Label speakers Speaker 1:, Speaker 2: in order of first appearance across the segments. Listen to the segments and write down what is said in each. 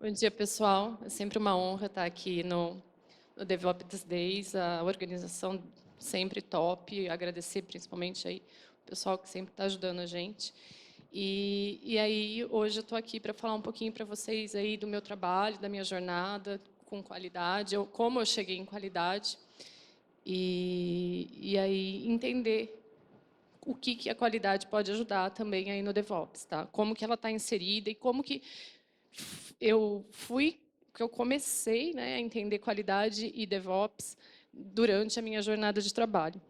Speaker 1: Bom dia, pessoal. É sempre uma honra estar aqui no DevOps Days, a organização sempre top. Agradecer principalmente aí o pessoal que sempre está ajudando a gente. E aí, hoje eu estou aqui para falar um pouquinho para vocês aí do meu trabalho, da minha jornada com qualidade, como eu cheguei em qualidade, e aí entender o que a qualidade pode ajudar também aí no DevOps, tá? Como que ela está inserida e como que eu comecei, né, a entender qualidade e DevOps durante a minha jornada de trabalho.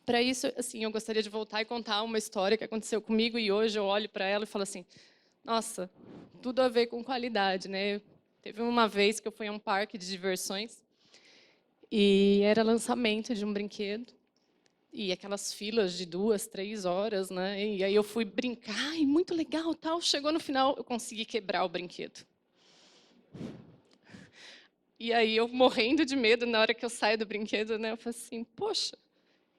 Speaker 1: Para isso, assim, eu gostaria de voltar e contar uma história que aconteceu comigo e hoje eu olho para ela e falo assim, nossa, tudo a ver com qualidade, né? Teve uma vez que eu fui a um parque de diversões e era lançamento de um brinquedo e aquelas filas de 2, 3 horas, né? E aí eu fui brincar e muito legal, tal. Chegou no final, eu consegui quebrar o brinquedo. E aí eu morrendo de medo na hora que eu saio do brinquedo, né? Eu falei assim, poxa,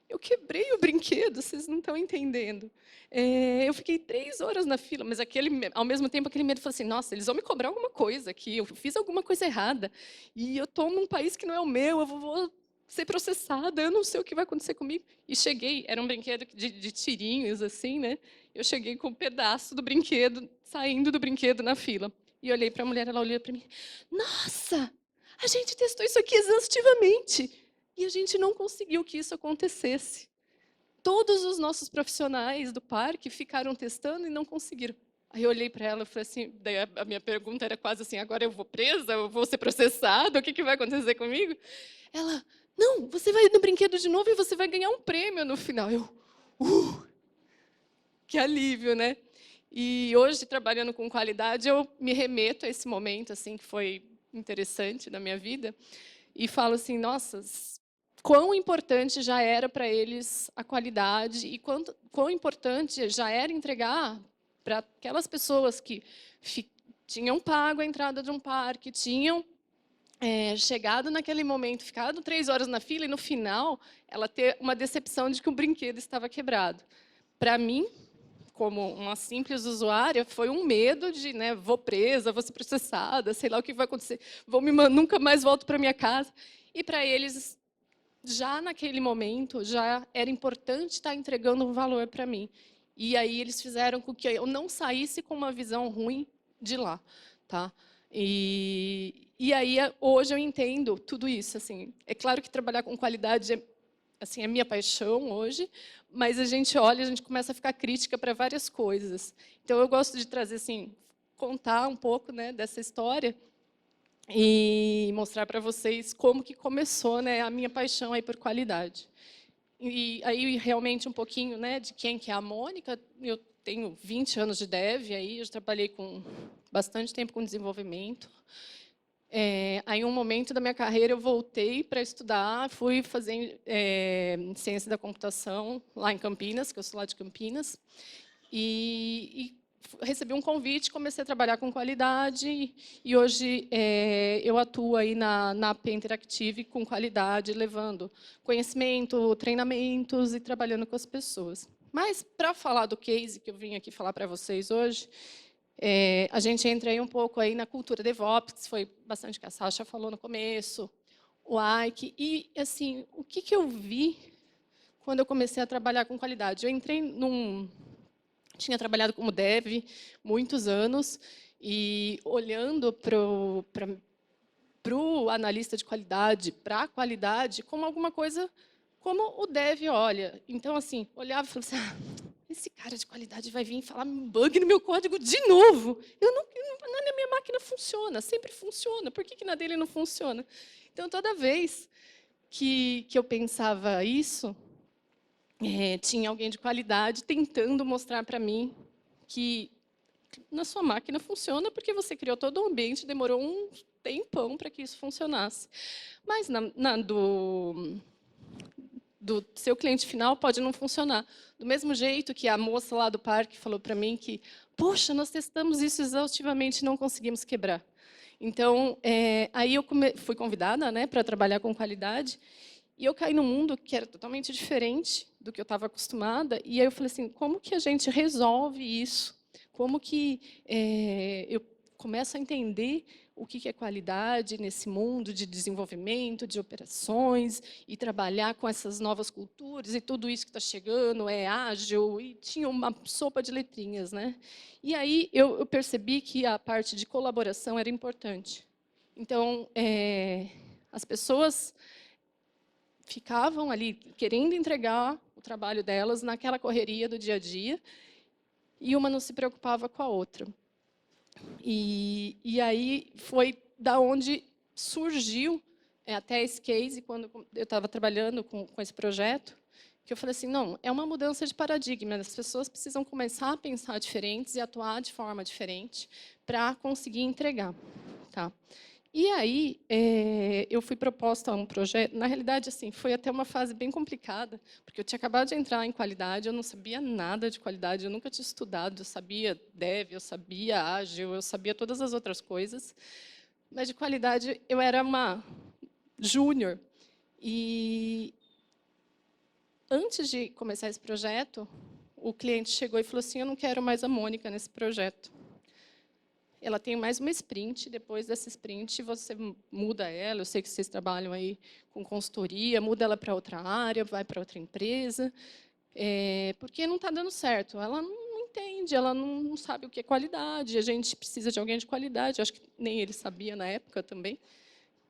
Speaker 1: eu quebrei o brinquedo, vocês não estão entendendo. Eu fiquei 3 horas na fila, mas ao mesmo tempo aquele medo, falei assim, nossa, eles vão me cobrar alguma coisa aqui, eu fiz alguma coisa errada, e eu estou num país que não é o meu, eu vou ser processada, eu não sei o que vai acontecer comigo. E cheguei, era um brinquedo de tirinhos, assim, né? Eu cheguei com um pedaço do brinquedo, saindo do brinquedo na fila. E olhei para a mulher, ela olhou para mim, nossa, a gente testou isso aqui exaustivamente. E a gente não conseguiu que isso acontecesse. Todos os nossos profissionais do parque ficaram testando e não conseguiram. Aí eu olhei para ela e falei assim, daí a minha pergunta era quase assim, agora eu vou presa, eu vou ser processada, o que vai acontecer comigo? Ela, não, você vai no brinquedo de novo e você vai ganhar um prêmio no final. Uh, que alívio, né? E hoje, trabalhando com qualidade, eu me remeto a esse momento assim que foi interessante na minha vida e falo assim, nossa, quão importante já era para eles a qualidade e quão importante já era entregar para aquelas pessoas que tinham pago a entrada de um parque, tinham chegado naquele momento, ficado 3 horas na fila e, no final, ela ter uma decepção de que o brinquedo estava quebrado. Para mim, como uma simples usuária, foi um medo de, né, vou presa, vou ser processada, sei lá o que vai acontecer, nunca mais volto para minha casa. E para eles, já naquele momento, já era importante estar entregando um valor para mim. E aí eles fizeram com que eu não saísse com uma visão ruim de lá, tá? E aí hoje eu entendo tudo isso. Assim, é claro que trabalhar com qualidade é minha paixão hoje, mas a gente olha, a gente começa a ficar crítica para várias coisas. Então eu gosto de trazer assim, contar um pouco, né, dessa história e mostrar para vocês como que começou, né, a minha paixão aí por qualidade. E aí realmente um pouquinho, né, de quem que é a Mônica. Eu tenho 20 anos de dev aí, eu trabalhei com bastante tempo com desenvolvimento. Aí, em um momento da minha carreira, eu voltei para estudar, fui fazer ciência da computação lá em Campinas, que eu sou lá de Campinas, e recebi um convite, comecei a trabalhar com qualidade, e hoje eu atuo aí na AP Interactive com qualidade, levando conhecimento, treinamentos e trabalhando com as pessoas. Mas, para falar do case que eu vim aqui falar para vocês hoje, a gente entra aí um pouco aí na cultura DevOps, que foi bastante que a Sasha falou no começo, o Ike. E, assim, o que eu vi quando eu comecei a trabalhar com qualidade? Eu entrei tinha trabalhado como dev muitos anos, e olhando para o analista de qualidade, para a qualidade, como alguma coisa como o dev olha. Então, assim, olhava e falava assim, esse cara de qualidade vai vir falar um bug no meu código de novo. Na minha máquina funciona, sempre funciona. Por que na dele não funciona? Então, toda vez que eu pensava isso, tinha alguém de qualidade tentando mostrar para mim que na sua máquina funciona porque você criou todo o ambiente, demorou um tempão para que isso funcionasse. Mas do seu cliente final pode não funcionar. Do mesmo jeito que a moça lá do parque falou para mim que, poxa, nós testamos isso exaustivamente e não conseguimos quebrar. Então, aí eu fui convidada, né, para trabalhar com qualidade, e eu caí num mundo que era totalmente diferente do que eu estava acostumada, e aí eu falei assim, como que a gente resolve isso? Como que começo a entender o que é qualidade nesse mundo de desenvolvimento, de operações, e trabalhar com essas novas culturas, e tudo isso que está chegando é ágil, e tinha uma sopa de letrinhas, né? E aí eu percebi que a parte de colaboração era importante. Então, as pessoas ficavam ali querendo entregar o trabalho delas naquela correria do dia a dia, e uma não se preocupava com a outra. E aí foi da onde surgiu até esse case, quando eu estava trabalhando com esse projeto, que eu falei assim, não, é uma mudança de paradigma, as pessoas precisam começar a pensar diferentes e atuar de forma diferente para conseguir entregar. Tá? E aí, eu fui proposta a um projeto, na realidade, assim, foi até uma fase bem complicada, porque eu tinha acabado de entrar em qualidade, eu não sabia nada de qualidade, eu nunca tinha estudado, eu sabia Dev, eu sabia Ágil, eu sabia todas as outras coisas, mas de qualidade eu era uma júnior. E antes de começar esse projeto, o cliente chegou e falou assim, eu não quero mais a Mônica nesse projeto. Ela tem mais uma sprint, depois dessa sprint você muda ela, eu sei que vocês trabalham aí com consultoria, muda ela para outra área, vai para outra empresa, porque não está dando certo. Ela não entende, ela não sabe o que é qualidade, a gente precisa de alguém de qualidade, acho que nem ele sabia na época também.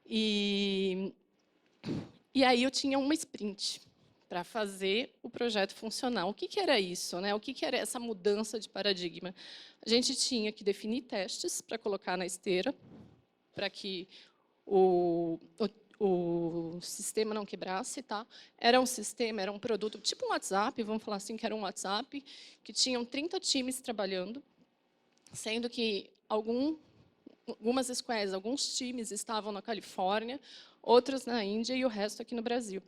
Speaker 1: E aí eu tinha uma sprint para fazer o projeto funcionar. O que era isso, né? O que era essa mudança de paradigma? A gente tinha que definir testes para colocar na esteira, para que o sistema não quebrasse. Tá? Era um sistema, era um produto, tipo um WhatsApp, vamos falar assim, que era um WhatsApp, que tinham 30 times trabalhando, sendo que algumas squads, alguns times estavam na Califórnia, outros na Índia e o resto aqui no Brasil.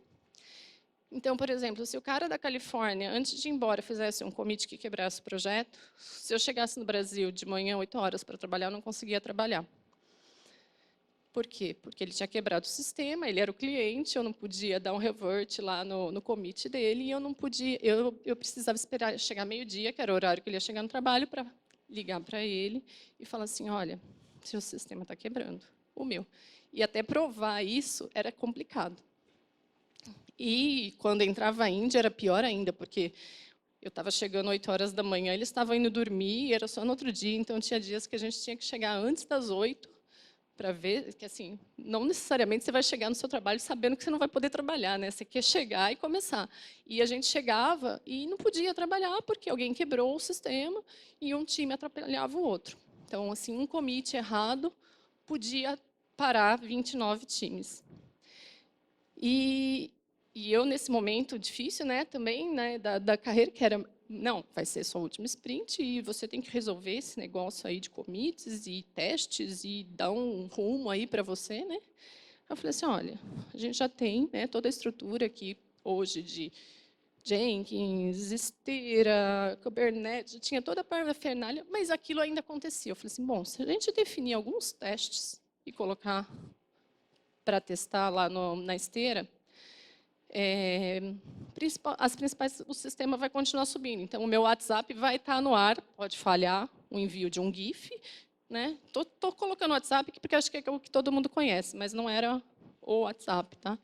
Speaker 1: Então, por exemplo, se o cara da Califórnia, antes de ir embora, fizesse um commit que quebrasse o projeto, se eu chegasse no Brasil de manhã, 8 horas, para trabalhar, eu não conseguia trabalhar. Por quê? Porque ele tinha quebrado o sistema, ele era o cliente, eu não podia dar um revert lá no commit dele, e eu não podia, eu precisava esperar chegar meio-dia, que era o horário que ele ia chegar no trabalho, para ligar para ele e falar assim, olha, seu sistema está quebrando, o meu. E até provar isso era complicado. E quando entrava a Índia era pior ainda, porque eu estava chegando 8 horas da manhã, eles estavam indo dormir, e era só no outro dia, então tinha dias que a gente tinha que chegar antes das 8 para ver que, assim, não necessariamente você vai chegar no seu trabalho sabendo que você não vai poder trabalhar, né? Você quer chegar e começar. E a gente chegava e não podia trabalhar porque alguém quebrou o sistema e um time atrapalhava o outro. Então, assim, um commit errado podia parar 29 times. E eu, nesse momento difícil, né, também, né, da carreira, que era, não, vai ser sua última sprint e você tem que resolver esse negócio aí de commits e testes e dar um rumo aí para você, né? Eu falei assim, olha, a gente já tem, né, toda a estrutura aqui hoje de Jenkins, esteira, Kubernetes, tinha toda a parafernália, mas aquilo ainda acontecia. Eu falei assim, bom, se a gente definir alguns testes e colocar para testar lá na esteira, as principais, o sistema vai continuar subindo. Então, o meu WhatsApp vai estar no ar, pode falhar o envio de um GIF. Estou colocando o WhatsApp aqui porque acho que é o que todo mundo conhece, mas não era o WhatsApp. Tá?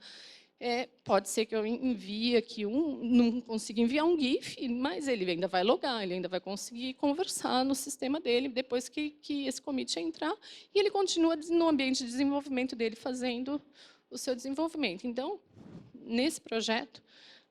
Speaker 1: Pode ser que eu envie aqui não consiga enviar um GIF, mas ele ainda vai logar, ele ainda vai conseguir conversar no sistema dele depois que esse commit entrar, e ele continua no ambiente de desenvolvimento dele fazendo o seu desenvolvimento. Então, nesse projeto,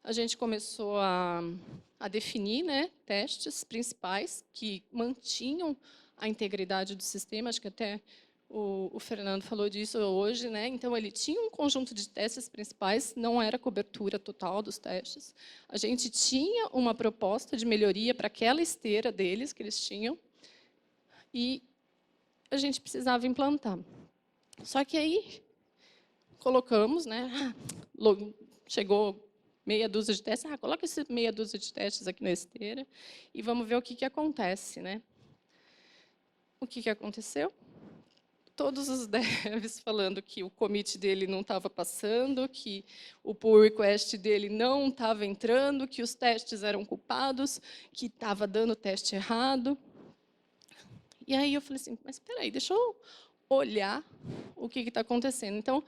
Speaker 1: a gente começou a definir, né, testes principais que mantinham a integridade do sistema. Acho que até o Fernando falou disso hoje, né? Então, ele tinha um conjunto de testes principais, não era cobertura total dos testes. A gente tinha uma proposta de melhoria para aquela esteira deles que eles tinham e a gente precisava implantar. Só que aí colocamos, né? Chegou meia dúzia de testes, coloca esse meia dúzia de testes aqui na esteira e vamos ver o que acontece, né? O que aconteceu? Todos os devs falando que o commit dele não estava passando, que o pull request dele não estava entrando, que os testes eram culpados, que estava dando teste errado. E aí eu falei assim, mas espera aí, deixa eu olhar o que está acontecendo. Então,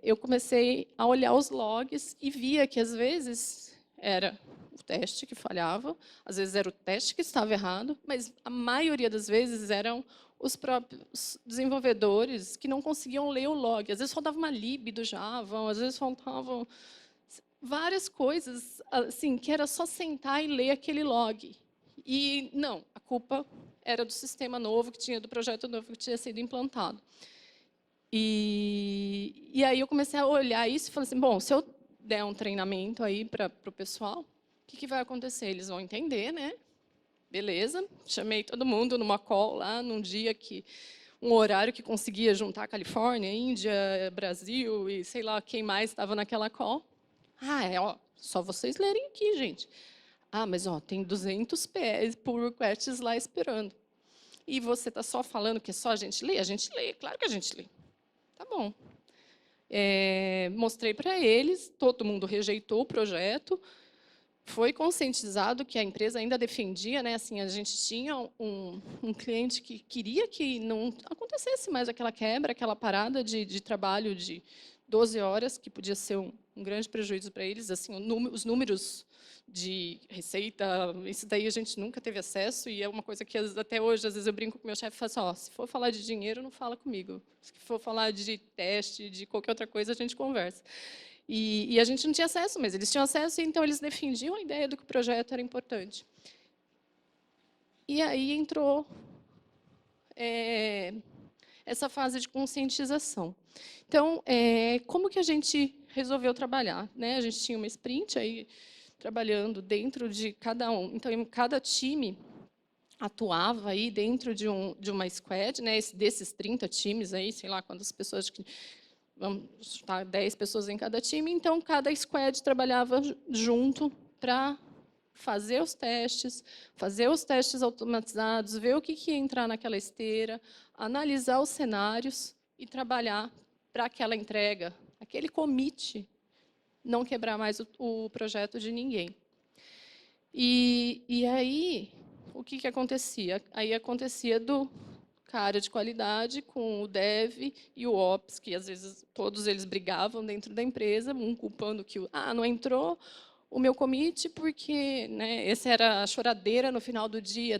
Speaker 1: eu comecei a olhar os logs e via que, às vezes, era o teste que falhava, às vezes era o teste que estava errado, mas a maioria das vezes eram os próprios desenvolvedores que não conseguiam ler o log. Às vezes faltava uma lib do Java, às vezes faltavam várias coisas assim que era só sentar e ler aquele log. E não, a culpa era do sistema novo que tinha, do projeto novo que tinha sido implantado. E aí eu comecei a olhar isso e falei assim, bom, se eu der um treinamento aí para o pessoal, o que vai acontecer? Eles vão entender, né? Beleza, chamei todo mundo numa call lá, num dia que um horário que conseguia juntar Califórnia, Índia, Brasil e sei lá quem mais estava naquela call. Ó, só vocês lerem aqui, gente. Mas ó, tem 200 pull requests lá esperando. E você está só falando que é só a gente lê? A gente lê, claro que a gente lê. Tá bom. Mostrei para eles, todo mundo rejeitou o projeto, foi conscientizado que a empresa ainda defendia, né? Assim, a gente tinha um cliente que queria que não acontecesse mais aquela quebra, aquela parada de trabalho de 12 horas, que podia ser um grande prejuízo para eles. Assim, os números de receita, isso daí a gente nunca teve acesso, e é uma coisa que até hoje, às vezes, eu brinco com o meu chefe e falo assim, ó, se for falar de dinheiro, não fala comigo. Se for falar de teste, de qualquer outra coisa, a gente conversa. E a gente não tinha acesso, mas eles tinham acesso, então eles defendiam a ideia do que o projeto era importante. E aí entrou essa fase de conscientização. Então, como que a gente resolveu trabalhar? Né? A gente tinha uma sprint aí trabalhando dentro de cada um. Então, cada time atuava aí dentro de uma squad, né? Desses 30 times aí, sei lá quantas pessoas, vamos estar 10 pessoas em cada time, então cada squad trabalhava junto para fazer os testes automatizados, ver o que ia entrar naquela esteira, analisar os cenários e trabalhar para aquela entrega, aquele commit, não quebrar mais o projeto de ninguém. E aí, o que acontecia? Aí acontecia do cara de qualidade com o dev e o ops, que às vezes todos eles brigavam dentro da empresa, um culpando que não entrou o meu commit porque, né, essa era a choradeira no final do dia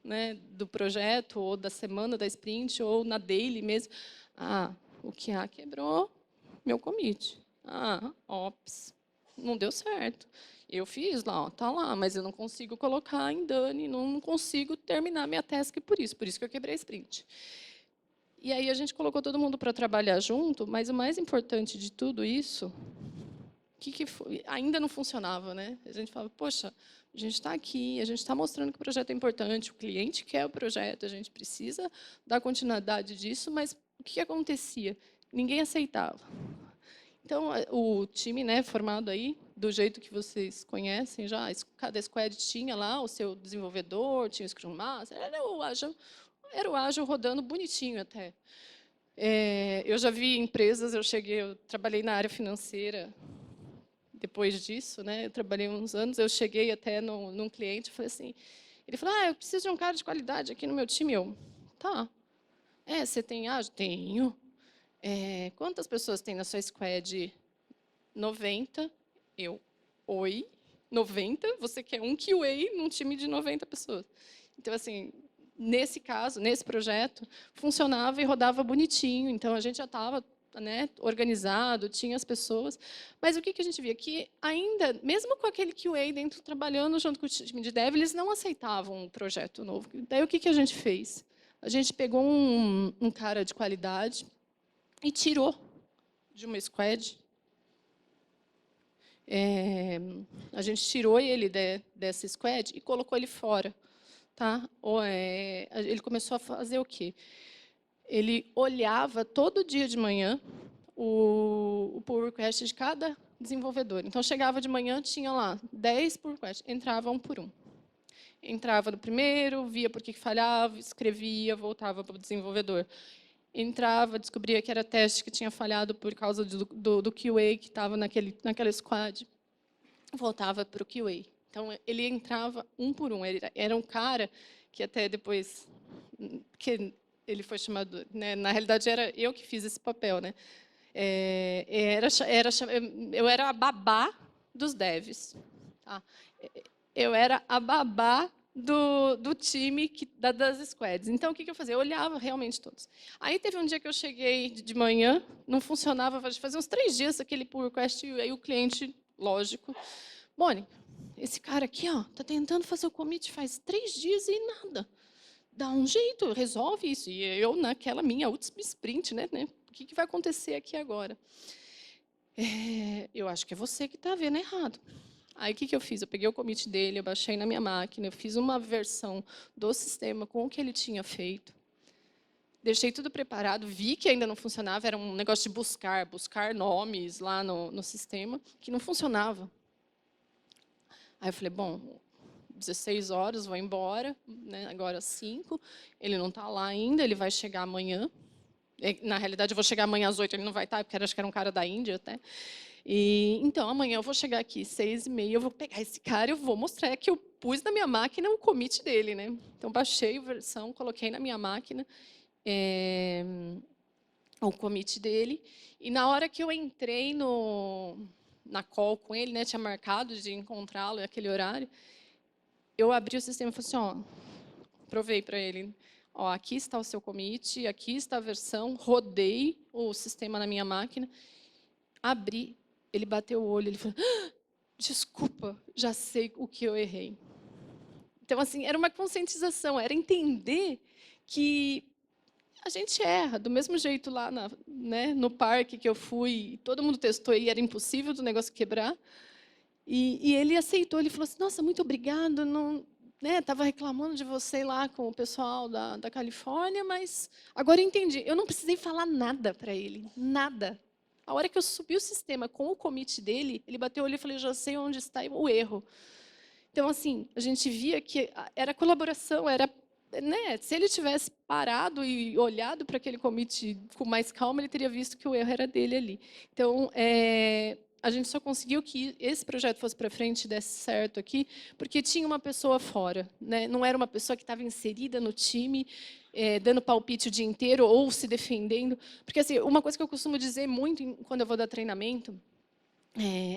Speaker 1: né, do projeto, ou da semana da sprint, ou na daily mesmo. O QA quebrou meu commit. Ops, não deu certo. Eu fiz lá, está lá, mas eu não consigo colocar em done, não consigo terminar minha task por isso que eu quebrei a sprint. E aí a gente colocou todo mundo para trabalhar junto, mas o mais importante de tudo isso, que foi? Ainda não funcionava, né? A gente falava, poxa, a gente está aqui, a gente está mostrando que o projeto é importante, o cliente quer o projeto, a gente precisa dar continuidade disso, mas o que acontecia? Ninguém aceitava. Então, o time, né, formado aí, do jeito que vocês conhecem já, cada squad tinha lá o seu desenvolvedor, tinha o Scrum Master, era o Agile rodando bonitinho até. Eu já vi empresas, eu trabalhei na área financeira depois disso, né, eu trabalhei uns anos, eu cheguei até num cliente e falei assim, ele falou, eu preciso de um cara de qualidade aqui no meu time. Tá. Você tem Agile? Tenho. Quantas pessoas tem na sua squad? 90. Oi? 90? Você quer um QA num time de 90 pessoas. Então, assim, nesse caso, nesse projeto, funcionava e rodava bonitinho. Então, a gente já estava, né, organizado, tinha as pessoas. Mas o que a gente via? Que ainda, mesmo com aquele QA dentro, trabalhando junto com o time de dev, eles não aceitavam um projeto novo. Daí, o que a gente fez? A gente pegou um cara de qualidade e tirou de uma squad. A gente tirou ele dessa squad e colocou ele fora. Tá? Ele começou a fazer o quê? Ele olhava todo dia de manhã o pull request de cada desenvolvedor. Então, chegava de manhã, tinha lá 10 pull requests, entrava um por um. Entrava no primeiro, via por que falhava, escrevia, voltava para o desenvolvedor. Entrava, descobria que era teste que tinha falhado por causa do QA que estava naquela squad, voltava para o QA. Então, ele entrava um por um. Ele era um cara que até depois que ele foi chamado, né, na realidade era eu que fiz esse papel, né? Eu era a babá dos devs. Tá? Eu era a babá do time das squads. Então, o que eu fazia? Eu olhava realmente todos. Aí, teve um dia que eu cheguei de manhã, não funcionava, fazia uns 3 dias aquele pull request, e aí o cliente, lógico, Mônica, esse cara aqui está tentando fazer o commit faz 3 dias e nada. Dá um jeito, resolve isso. E eu, naquela minha última sprint, né? O que vai acontecer aqui agora? Eu acho que é você que está vendo errado. Aí, o que eu fiz? Eu peguei o commit dele, eu baixei na minha máquina, eu fiz uma versão do sistema com o que ele tinha feito. Deixei tudo preparado, vi que ainda não funcionava, era um negócio de buscar nomes lá no sistema, que não funcionava. Aí eu falei, bom, 16 horas, vou embora, né, agora 5, ele não está lá ainda, ele vai chegar amanhã. Na realidade, eu vou chegar amanhã às 8, ele não vai estar, porque acho que era um cara da Índia até. Então, amanhã eu vou chegar aqui 6h30, eu vou pegar esse cara e eu vou mostrar que eu pus na minha máquina o commit dele. Né? Então, baixei a versão, coloquei na minha máquina o commit dele. E na hora que eu entrei na call com ele, né, tinha marcado de encontrá-lo naquele horário, eu abri o sistema e falei assim, provei para ele, aqui está o seu commit, aqui está a versão, rodei o sistema na minha máquina, abri, ele bateu o olho, ele falou, desculpa, já sei o que eu errei. Então, assim, era uma conscientização, era entender que a gente erra, do mesmo jeito lá né, no parque que eu fui, todo mundo testou e era impossível do negócio quebrar. E ele aceitou, ele falou assim, nossa, muito obrigado, não, estava reclamando de você lá com o pessoal da Califórnia, mas agora eu entendi. Eu não precisei falar nada para ele, nada. A hora que eu subi o sistema com o commit dele, ele bateu o olho e falou, já sei onde está o erro. Então, assim, a gente via que era colaboração, era, né, se ele tivesse parado e olhado para aquele commit com mais calma, ele teria visto que o erro era dele ali. Então, a gente só conseguiu que esse projeto fosse para frente e desse certo aqui, porque tinha uma pessoa fora. Né? Não era uma pessoa que estava inserida no time, dando palpite o dia inteiro ou se defendendo. Porque assim, uma coisa que eu costumo dizer muito quando eu vou dar treinamento,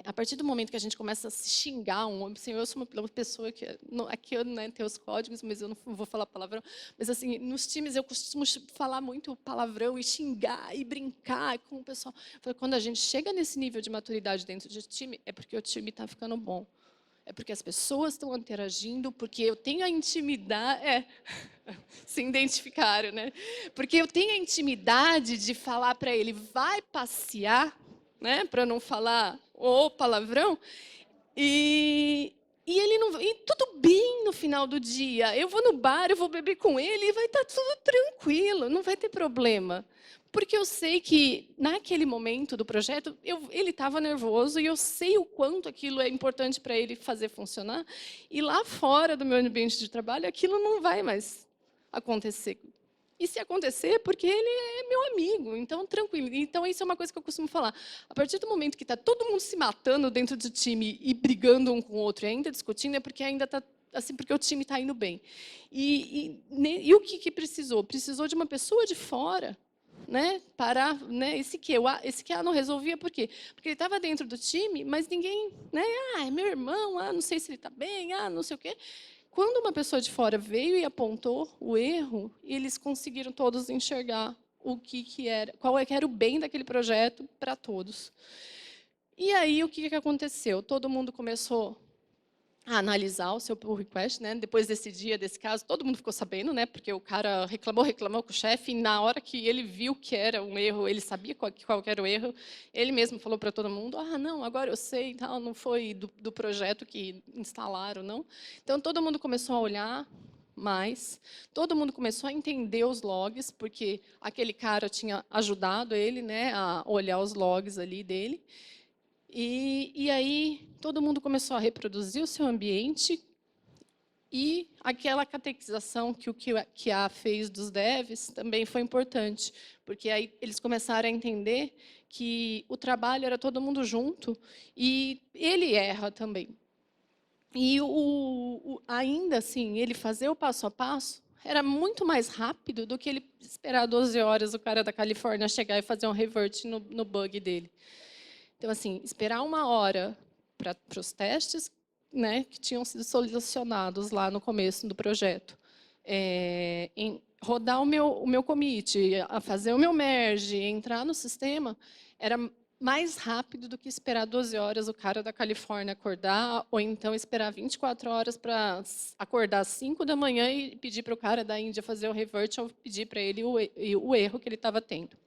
Speaker 1: a partir do momento que a gente começa a se xingar assim, eu sou uma pessoa que aqui eu tenho os códigos, mas eu não vou falar palavrão. Mas assim, nos times eu costumo falar muito palavrão e xingar e brincar com o pessoal. Quando a gente chega nesse nível de maturidade dentro do time, é porque o time está ficando bom. É porque as pessoas estão interagindo, porque eu tenho a intimidade. Se identificaram, né? Porque eu tenho a intimidade de falar para ele, vai passear, né? Para não falar o palavrão. E ele não. E tudo bem no final do dia. Eu vou no bar, eu vou beber com ele e vai estar tudo tranquilo, não vai ter problema. Porque eu sei que, naquele momento do projeto, ele estava nervoso e eu sei o quanto aquilo é importante para ele fazer funcionar. E lá fora do meu ambiente de trabalho, aquilo não vai mais acontecer. E se acontecer, é porque ele é meu amigo, então tranquilo. Então, isso é uma coisa que eu costumo falar. A partir do momento que está todo mundo se matando dentro do time e brigando um com o outro e ainda discutindo, é porque ainda está assim, porque o time está indo bem. E o que precisou? Precisou de uma pessoa de fora, né, parar, né, esse QA não resolvia por quê? Porque ele estava dentro do time, mas ninguém, né, é meu irmão, não sei se ele está bem, não sei o quê. Quando uma pessoa de fora veio e apontou o erro, eles conseguiram todos enxergar o que era, qual é que era o bem daquele projeto para todos. E aí o que aconteceu? Todo mundo começou a analisar o seu pull request, né? Depois desse dia, desse caso, todo mundo ficou sabendo, né? Porque o cara reclamou com o chefe, e na hora que ele viu que era um erro, ele sabia qual era o erro, ele mesmo falou para todo mundo, não, agora eu sei, tal, não foi do projeto que instalaram, não. Então, todo mundo começou a olhar mais, todo mundo começou a entender os logs, porque aquele cara tinha ajudado ele, né, a olhar os logs ali dele. E aí, todo mundo começou a reproduzir o seu ambiente e aquela catequização que o QA fez dos devs também foi importante, porque aí eles começaram a entender que o trabalho era todo mundo junto e ele erra também. E ainda assim, ele fazer o passo a passo era muito mais rápido do que ele esperar 12 horas o cara da Califórnia chegar e fazer um revert no bug dele. Então, assim, esperar 1 hora para os testes, né, que tinham sido solucionados lá no começo do projeto, rodar o meu commit, a fazer o meu merge, entrar no sistema, era mais rápido do que esperar 12 horas o cara da Califórnia acordar, ou então esperar 24 horas para acordar às 5 da manhã e pedir para o cara da Índia fazer o revert ou pedir para ele o erro que ele estava tendo.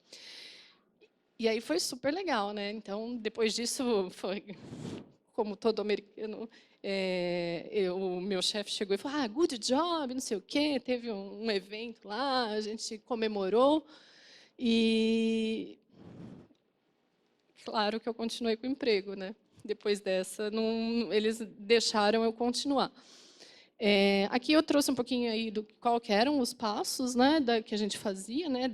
Speaker 1: E aí foi super legal, né? Então, depois disso, foi como todo americano, o meu chefe chegou e falou: good job, não sei o quê. Teve um evento lá, a gente comemorou. E claro que eu continuei com o emprego, né? Depois dessa, não, eles deixaram eu continuar. Aqui eu trouxe um pouquinho aí do qual que eram os passos, né, que a gente fazia, né,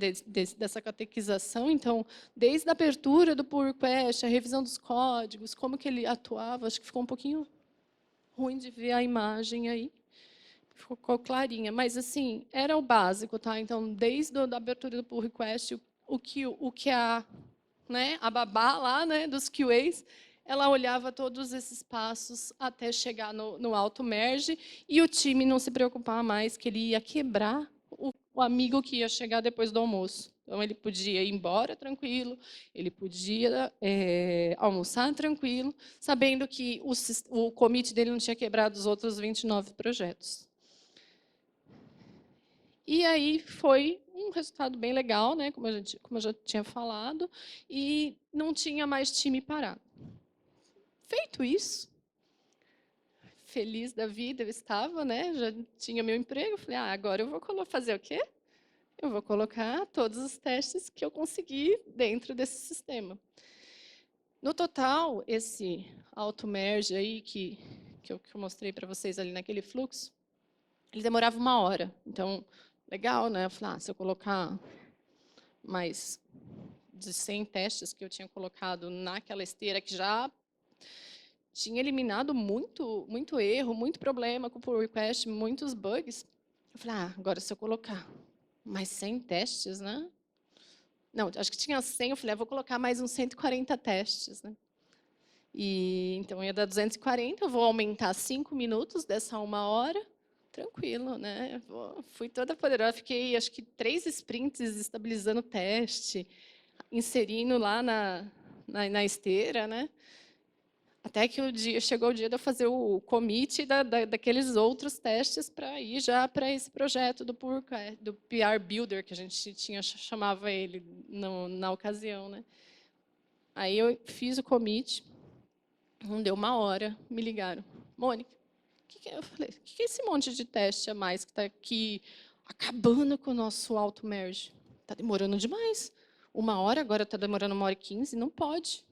Speaker 1: dessa catequização. Então, desde a abertura do pull request, a revisão dos códigos, como que ele atuava. Acho que ficou um pouquinho ruim de ver a imagem aí. Ficou clarinha, mas assim era o básico, tá? Então, desde a abertura do pull request, o que a babá lá, né, dos QAs, ela olhava todos esses passos até chegar no auto merge e o time não se preocupar mais que ele ia quebrar o amigo que ia chegar depois do almoço. Então ele podia ir embora tranquilo, ele podia almoçar tranquilo, sabendo que o commit dele não tinha quebrado os outros 29 projetos. E aí foi um resultado bem legal, né, como eu já tinha falado, e não tinha mais time parado. Feito isso, feliz da vida eu estava, né, já tinha meu emprego, falei, agora eu vou fazer o quê? Eu vou colocar todos os testes que eu consegui dentro desse sistema. No total, esse auto-merge aí que eu mostrei para vocês ali naquele fluxo, ele demorava 1 hora. Então, legal, né? Eu falei, se eu colocar mais de 100 testes que eu tinha colocado naquela esteira, que já tinha eliminado muito erro, muito problema com o pull request, muitos bugs. Eu falei, agora se eu colocar mais 100 testes, né? Não, acho que tinha 100, eu falei, vou colocar mais uns 140 testes, né? E então ia dar 240, eu vou aumentar 5 minutos dessa 1 hora, tranquilo, né? Fui toda poderosa, fiquei acho que 3 sprints estabilizando o teste, inserindo lá na esteira, né? Até que chegou o dia de eu fazer o commit daqueles outros testes para ir já para esse projeto do PR Builder, que a gente chamava ele na ocasião, né? Aí eu fiz o commit, não deu 1 hora, me ligaram. Mônica, eu falei, o que é esse monte de teste a mais que está aqui acabando com o nosso auto-merge? Está demorando demais. 1 hora, agora está demorando 1 hora e 15, não pode.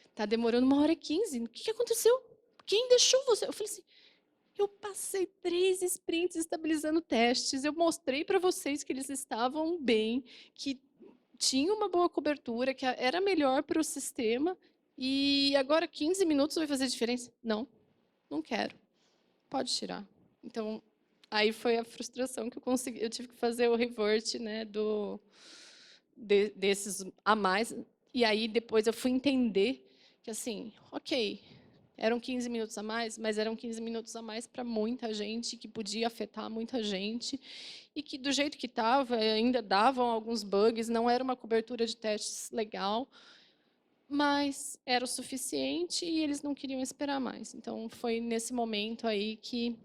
Speaker 1: Está demorando 1 hora e 15. O que aconteceu? Quem deixou você? Eu falei assim, eu passei 3 sprints estabilizando testes, eu mostrei para vocês que eles estavam bem, que tinha uma boa cobertura, que era melhor para o sistema, e agora 15 minutos vai fazer diferença? Não, não quero. Pode tirar. Então, aí foi a frustração que eu tive que fazer o revert, né, desses a mais. E aí depois eu fui entender que, assim, ok, eram 15 minutos a mais, mas eram 15 minutos a mais para muita gente, que podia afetar muita gente, e que, do jeito que estava, ainda davam alguns bugs, não era uma cobertura de testes legal, mas era o suficiente e eles não queriam esperar mais. Então, foi nesse momento aí que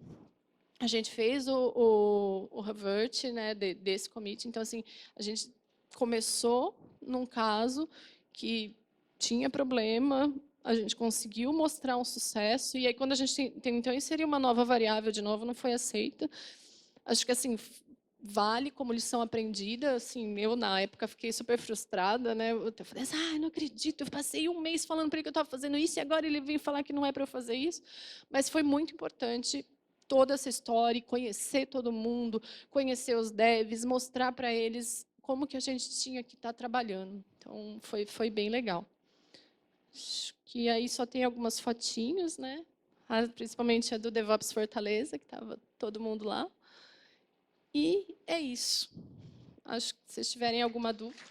Speaker 1: a gente fez o revert, né, desse commit. Então, assim, a gente começou num caso que tinha problema, a gente conseguiu mostrar um sucesso, e aí quando a gente tentou inserir uma nova variável de novo, não foi aceita. Acho que, assim, vale como lição aprendida. Assim, eu, na época, fiquei super frustrada, né? Eu falei assim, não acredito, eu passei um mês falando para ele que eu estava fazendo isso, e agora ele vem falar que não é para eu fazer isso. Mas foi muito importante toda essa história, conhecer todo mundo, conhecer os devs, mostrar para eles como que a gente tinha que estar trabalhando. Então, foi bem legal. Acho que aí só tem algumas fotinhos, né? Principalmente a do DevOps Fortaleza, que estava todo mundo lá. E é isso. Acho que se vocês tiverem alguma dúvida.